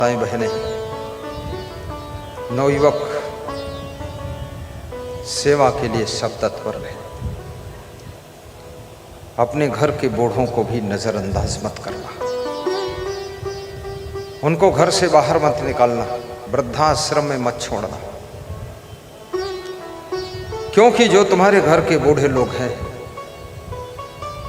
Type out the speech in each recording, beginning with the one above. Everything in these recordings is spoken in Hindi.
भाई बहनें, नवयुवक सेवा के लिए सब तत्पर रहे। अपने घर के बूढ़ों को भी नजरअंदाज मत करना, उनको घर से बाहर मत निकालना, वृद्धाश्रम में मत छोड़ना, क्योंकि जो तुम्हारे घर के बूढ़े लोग हैं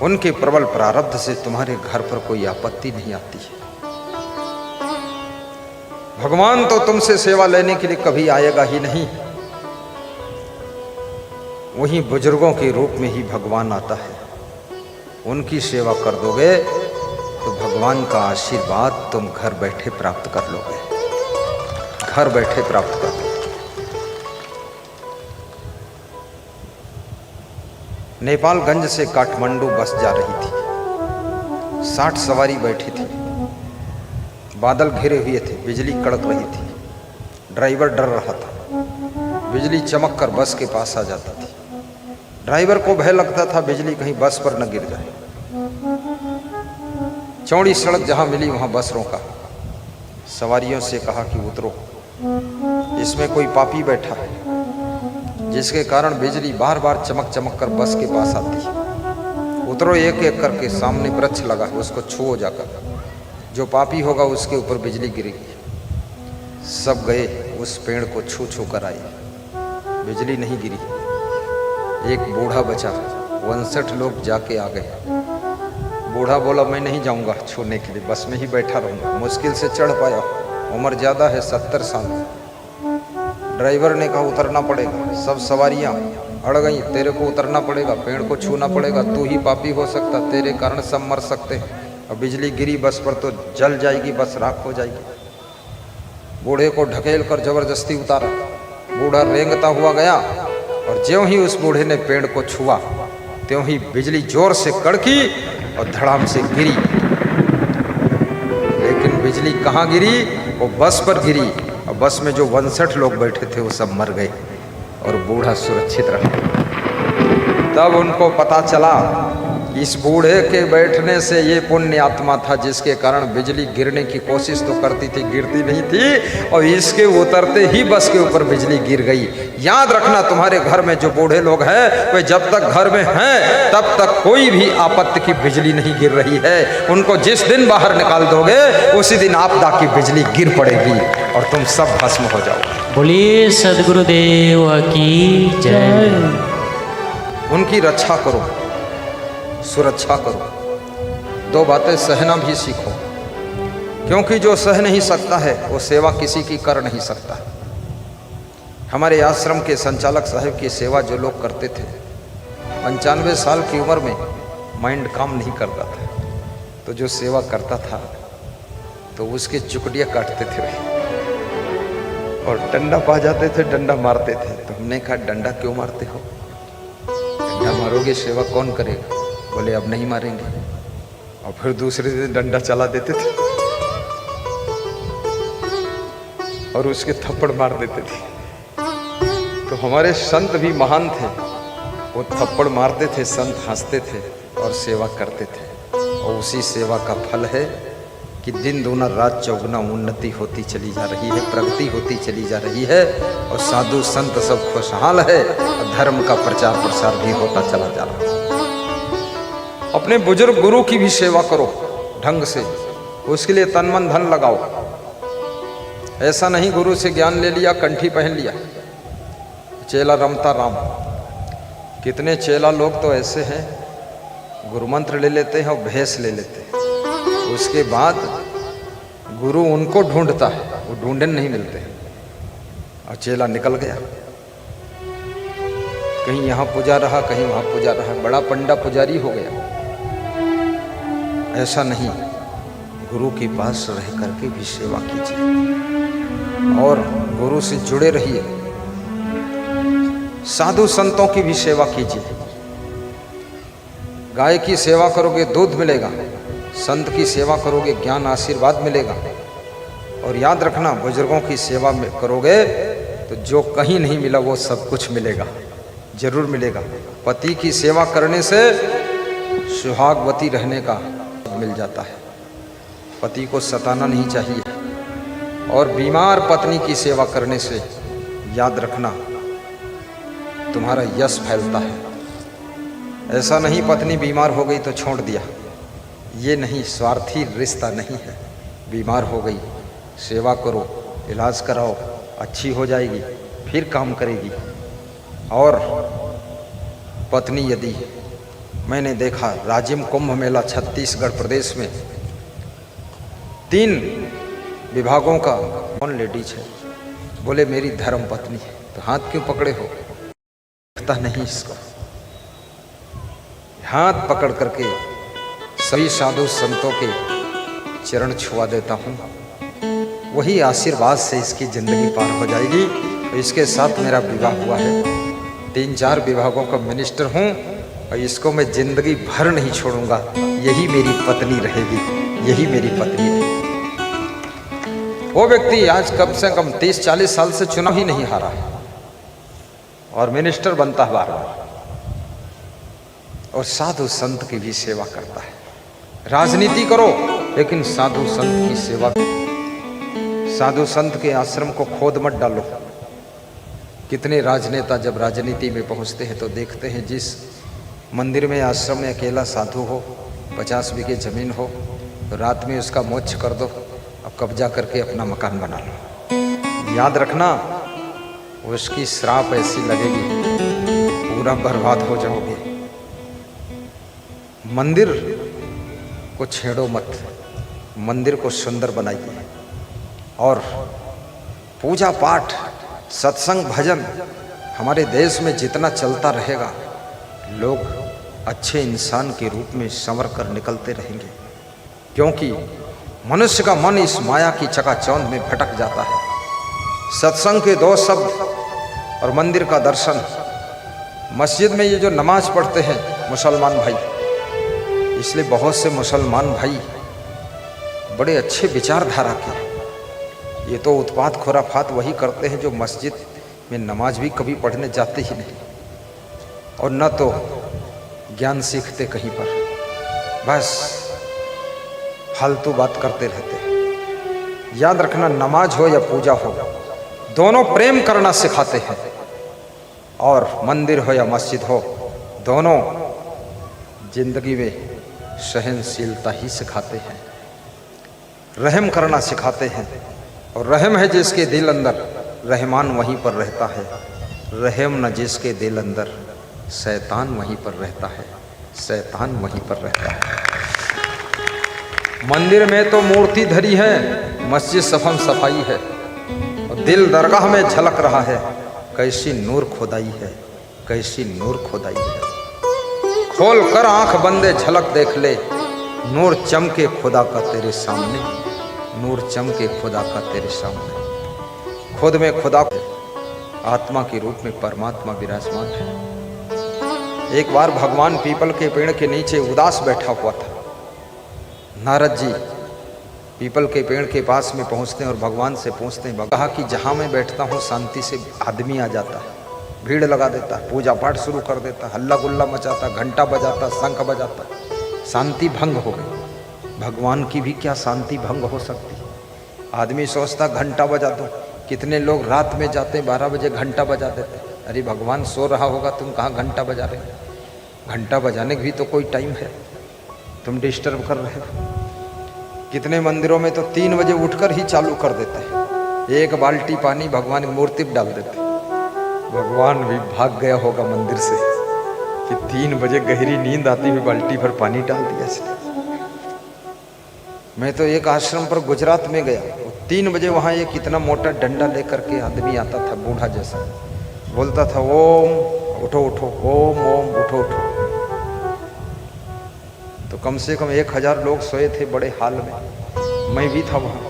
उनके प्रबल प्रारब्ध से तुम्हारे घर पर कोई आपत्ति नहीं आती है। भगवान तो तुमसे सेवा लेने के लिए कभी आएगा ही नहीं, वहीं बुजुर्गों के रूप में ही भगवान आता है। उनकी सेवा कर दोगे तो भगवान का आशीर्वाद तुम घर बैठे प्राप्त कर लोगे, घर बैठे प्राप्त कर लोगे। नेपालगंज से काठमांडू बस जा रही थी, 60 सवारी बैठी थी। बादल घिरे हुए थे, बिजली कड़क रही थी, ड्राइवर डर रहा था। बिजली चमक कर बस के पास आ जाती थी। ड्राइवर को भय लगता था बिजली कहीं बस पर न गिर जाए। चौड़ी सड़क जहां मिली वहां बस रोका, सवारियों से कहा कि उतरो, इसमें कोई पापी बैठा है जिसके कारण बिजली बार बार चमक चमक कर बस के पास आती है। उतरो एक एक करके। सामने वृक्ष लगा है, उसको छुओ जाकर, जो पापी होगा उसके ऊपर बिजली गिरेगी। सब गए, उस पेड़ को छू छू कर आए, बिजली नहीं गिरी। एक बूढ़ा बचा, 59 लोग जाके आ गए। बूढ़ा बोला मैं नहीं जाऊंगा छूने के लिए, बस में ही बैठा रहूंगा। मुश्किल से चढ़ पाया, उम्र ज्यादा है, 70 साल। ड्राइवर ने कहा उतरना पड़ेगा। सब सवारियां अड़ गई, तेरे को उतरना पड़ेगा, पेड़ को छूना पड़ेगा, तू ही पापी हो सकता, तेरे कारण सब मर सकते हैं। अब बिजली गिरी बस पर तो जल जाएगी, बस राख हो जाएगी। बूढ़े को ढकेल कर जबरदस्ती उतारा। बूढ़ा रेंगता हुआ गया और ज्यों ही उस बूढ़े ने पेड़ को छुआ त्यों ही बिजली जोर से कड़की और धड़ाम से गिरी। लेकिन बिजली कहाँ गिरी? वो बस पर गिरी और बस में जो 59 लोग बैठे थे वो सब मर गए और बूढ़ा सुरक्षित रहा। तब उनको पता चला इस बूढ़े के बैठने से ये पुण्य आत्मा था जिसके कारण बिजली गिरने की कोशिश तो करती थी, गिरती नहीं थी, और इसके उतरते ही बस के ऊपर बिजली गिर गई। याद रखना, तुम्हारे घर में जो बूढ़े लोग हैं वे जब तक घर में हैं तब तक कोई भी आपत्ति की बिजली नहीं गिर रही है। उनको जिस दिन बाहर निकाल दोगे उसी दिन आपदा की बिजली गिर पड़ेगी और तुम सब भस्म हो जाओगे। बोलिए सद्गुरुदेव की जय। उनकी रक्षा करो, सुरक्षा करो। 2 बातें सहना भी सीखो, क्योंकि जो सह नहीं सकता है वो सेवा किसी की कर नहीं सकता। हमारे आश्रम के संचालक साहब की सेवा जो लोग करते थे, 95 साल की उम्र में माइंड काम नहीं करता था, तो जो सेवा करता था तो उसके चुकड़ियाँ काटते थे और डंडा पा जाते थे, डंडा मारते थे। तो हमने कहा डंडा क्यों मारते हो? डंडा मारोगे सेवा कौन करेगा? बोले अब नहीं मारेंगे। और फिर दूसरे दिन डंडा चला देते थे और उसके थप्पड़ मार देते थे। तो हमारे संत भी महान थे, वो थप्पड़ मारते थे, संत हंसते थे और सेवा करते थे। और उसी सेवा का फल है कि दिन दूना रात चौगुना उन्नति होती चली जा रही है, प्रगति होती चली जा रही है और साधु संत सब खुशहाल है और धर्म का प्रचार प्रसार भी होता चला जा रहा है। अपने बुजुर्ग गुरु की भी सेवा करो ढंग से, उसके लिए तन मन धन लगाओ। ऐसा नहीं गुरु से ज्ञान ले लिया, कंठी पहन लिया, चेला रमता राम। कितने चेला लोग तो ऐसे हैं गुरु मंत्र ले लेते हैं और भेष ले लेते हैं, उसके बाद गुरु उनको ढूंढता है, वो ढूंढे नहीं मिलते और चेला निकल गया, कहीं यहाँ पुजा रहा, कहीं वहाँ पुजा रहा, बड़ा पंडा पुजारी हो गया। ऐसा नहीं, गुरु के पास रह करके भी सेवा कीजिए और गुरु से जुड़े रहिए। साधु संतों की भी सेवा कीजिए। गाय की सेवा करोगे दूध मिलेगा, संत की सेवा करोगे ज्ञान आशीर्वाद मिलेगा। और याद रखना, बुजुर्गों की सेवा में करोगे तो जो कहीं नहीं मिला वो सब कुछ मिलेगा, जरूर मिलेगा। पति की सेवा करने से सुहागवती रहने का मिल जाता है। पति को सताना नहीं चाहिए, और बीमार पत्नी की सेवा करने से याद रखना तुम्हारा यश फैलता है। ऐसा नहीं पत्नी बीमार हो गई तो छोड़ दिया, ये नहीं, स्वार्थी रिश्ता नहीं है। बीमार हो गई, सेवा करो, इलाज कराओ, अच्छी हो जाएगी, फिर काम करेगी। और पत्नी यदि, मैंने देखा राजिम कुंभ मेला छत्तीसगढ़ प्रदेश में 3 विभागों का कौन लेडीज है, बोले मेरी धर्म पत्नी है। तो हाथ क्यों पकड़े हो? दिखता नहीं इसको। हाथ पकड़ करके सभी साधु संतों के चरण छुआ देता हूँ, वही आशीर्वाद से इसकी जिंदगी पार हो जाएगी। तो इसके साथ मेरा विवाह हुआ है, 3-4 विभागों का मिनिस्टर हूँ और इसको मैं जिंदगी भर नहीं छोड़ूंगा। यही मेरी पत्नी रहेगी, यही मेरी पत्नी है। वो व्यक्ति आज कम से कम 30-40 साल से चुनाव ही नहीं हारा है और मिनिस्टर बनता है बार-बार, और साधु संत की भी सेवा करता है। राजनीति करो लेकिन साधु संत की सेवा। साधु संत के आश्रम को खोद मत डालो। कितने राजनेता जब राजनीति में पहुंचते हैं तो देखते हैं जिस मंदिर में, आश्रम में अकेला साधु हो, 50 बीघे जमीन हो, तो रात में उसका मोक्ष कर दो, अब कब्जा करके अपना मकान बना लो। याद रखना, उसकी श्राप ऐसी लगेगी, पूरा बर्बाद हो जाओगे। मंदिर को छेड़ो मत, मंदिर को सुंदर बनाइए। और पूजा पाठ, सत्संग, भजन हमारे देश में जितना चलता रहेगा, लोग अच्छे इंसान के रूप में संवर कर निकलते रहेंगे। क्योंकि मनुष्य का मन इस माया की चकाचौंध में भटक जाता है। सत्संग के 2 शब्द और मंदिर का दर्शन। मस्जिद में ये जो नमाज पढ़ते हैं मुसलमान भाई, इसलिए बहुत से मुसलमान भाई बड़े अच्छे विचारधारा के, ये तो उत्पात खुराफात वही करते हैं जो मस्जिद में नमाज भी कभी पढ़ने जाते ही नहीं, और न तो ज्ञान सीखते कहीं पर, बस फालतू बात करते रहते हैं। याद रखना, नमाज हो या पूजा हो, दोनों प्रेम करना सिखाते हैं। और मंदिर हो या मस्जिद हो, दोनों जिंदगी में सहनशीलता ही सिखाते हैं, रहम करना सिखाते हैं। और रहम है जिसके दिल अंदर, रहमान वहीं पर रहता है। रहम न जिसके दिल अंदर, शैतान वहीं पर रहता है, शैतान वहीं पर रहता है। मंदिर में तो मूर्ति धरी है, मस्जिद सफम सफाई है, और दिल दरगाह में झलक रहा है। कैसी नूर खोदाई है, कैसी नूर खोदाई है। खोल कर आंख बंदे झलक देख ले, नूर चमके खुदा का तेरे सामने, नूर चमके खुदा का तेरे सामने। खुद में खुदा, आत्मा के रूप में परमात्मा विराजमान है। एक बार भगवान पीपल के पेड़ के नीचे उदास बैठा हुआ था। नारद जी पीपल के पेड़ के पास में पहुंचते हैं और भगवान से पूछते हैं, कहा कि जहाँ मैं बैठता हूँ शांति से आदमी आ जाता है, भीड़ लगा देता है, पूजा पाठ शुरू कर देता, हल्ला गुल्ला मचाता, घंटा बजाता, शंख बजाता, शांति भंग हो गई। भगवान की भी क्या शांति भंग हो सकती? आदमी सोचता घंटा बजा दो। कितने लोग रात में जाते 12 बजे घंटा बजा देते। अरे भगवान सो रहा होगा, तुम कहाँ घंटा बजा रहे हो? घंटा बजाने की भी तो कोई टाइम है, तुम डिस्टर्ब कर रहे हो। कितने मंदिरों में तो 3 बजे उठकर ही चालू कर देते हैं, 1 बाल्टी पानी भगवान की मूर्ति पर डाल देते। भगवान भी भाग गया होगा मंदिर से कि 3 बजे गहरी नींद आती हुई बाल्टी भर पानी डाल दिया इसने। मैं तो एक आश्रम पर गुजरात में गया, 3 बजे वहाँ एक इतना मोटा डंडा लेकर के आदमी आता था, बूढ़ा जैसा, बोलता था ओम उठो उठो, ओम ओम उठो उठो। तो कम से कम 1000 लोग सोए थे बड़े हाल में, मैं भी था वहाँ।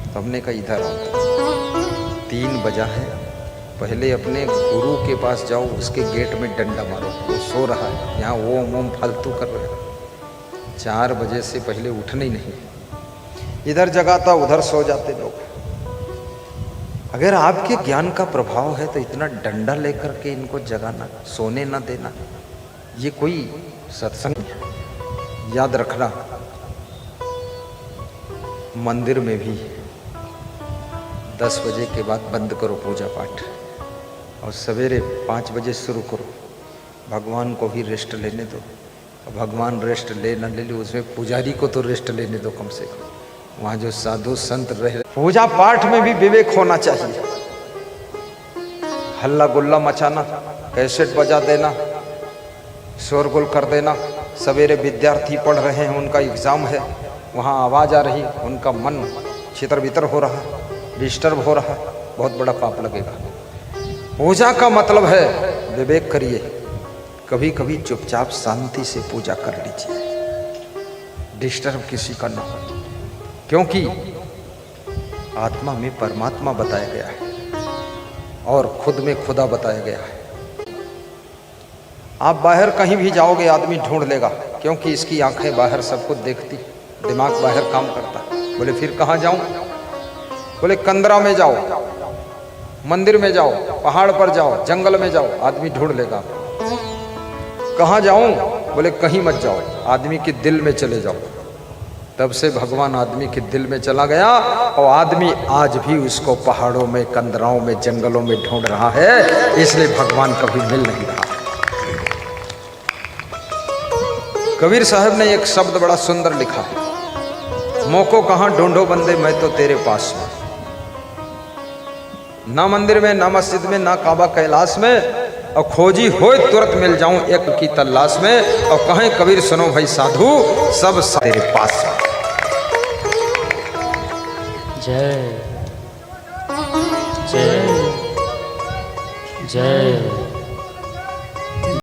तो हमने कहा इधर आओ, 3 बजा है, पहले अपने गुरु के पास जाओ, उसके गेट में डंडा मारो, वो सो रहा है, यहाँ ओम ओम फालतू कर रहे हैं। 4 बजे से पहले उठने ही नहीं, इधर जगाता उधर सो जाते लोग। अगर आपके ज्ञान का प्रभाव है तो इतना डंडा लेकर के इनको जगाना, सोने ना देना, ये कोई सत्संग है? याद रखना, मंदिर में भी 10 बजे के बाद बंद करो पूजा पाठ और सवेरे 5 बजे शुरू करो। भगवान को भी रेस्ट लेने दो। भगवान रेस्ट ले न ले लो, उसमें पुजारी को तो रेस्ट लेने दो कम से कम। वहाँ जो साधु संत रहे, पूजा पाठ में भी विवेक होना चाहिए। हल्ला गुल्ला मचाना, कैसेट बजा देना, शोरगुल कर देना। सवेरे विद्यार्थी पढ़ रहे हैं, उनका एग्जाम है, वहाँ आवाज़ आ रही, उनका मन छितर बितर हो रहा, डिस्टर्ब हो रहा, बहुत बड़ा पाप लगेगा। पूजा का मतलब है विवेक करिए। कभी कभी चुपचाप शांति से पूजा कर लीजिए, डिस्टर्ब किसी का ना हो, क्योंकि आत्मा में परमात्मा बताया गया है और खुद में खुदा बताया गया है। आप बाहर कहीं भी जाओगे आदमी ढूंढ लेगा, क्योंकि इसकी आंखें बाहर सब कुछ देखती, दिमाग बाहर काम करता। बोले फिर कहाँ जाऊं? बोले कंदरा में जाओ, मंदिर में जाओ, पहाड़ पर जाओ, जंगल में जाओ, आदमी ढूंढ लेगा। कहाँ जाऊं? बोले कहीं मत जाओ, आदमी के दिल में चले जाओ। तब से भगवान आदमी के दिल में चला गया और आदमी आज भी उसको पहाड़ों में, कंदराओं में, जंगलों में ढूंढ रहा है। इसलिए भगवान कभी मिल नहीं रहा। कबीर साहब ने एक शब्द बड़ा सुंदर लिखा, मोको कहाँ ढूंढो बंदे मैं तो तेरे पास में। ना मंदिर में, ना मस्जिद में, ना काबा कैलाश में, और खोजी होए तुरंत मिल जाऊं एक की तलाश में। और कहें कबीर सुनो भाई साधु, सब तेरे पास में। जय जय जय।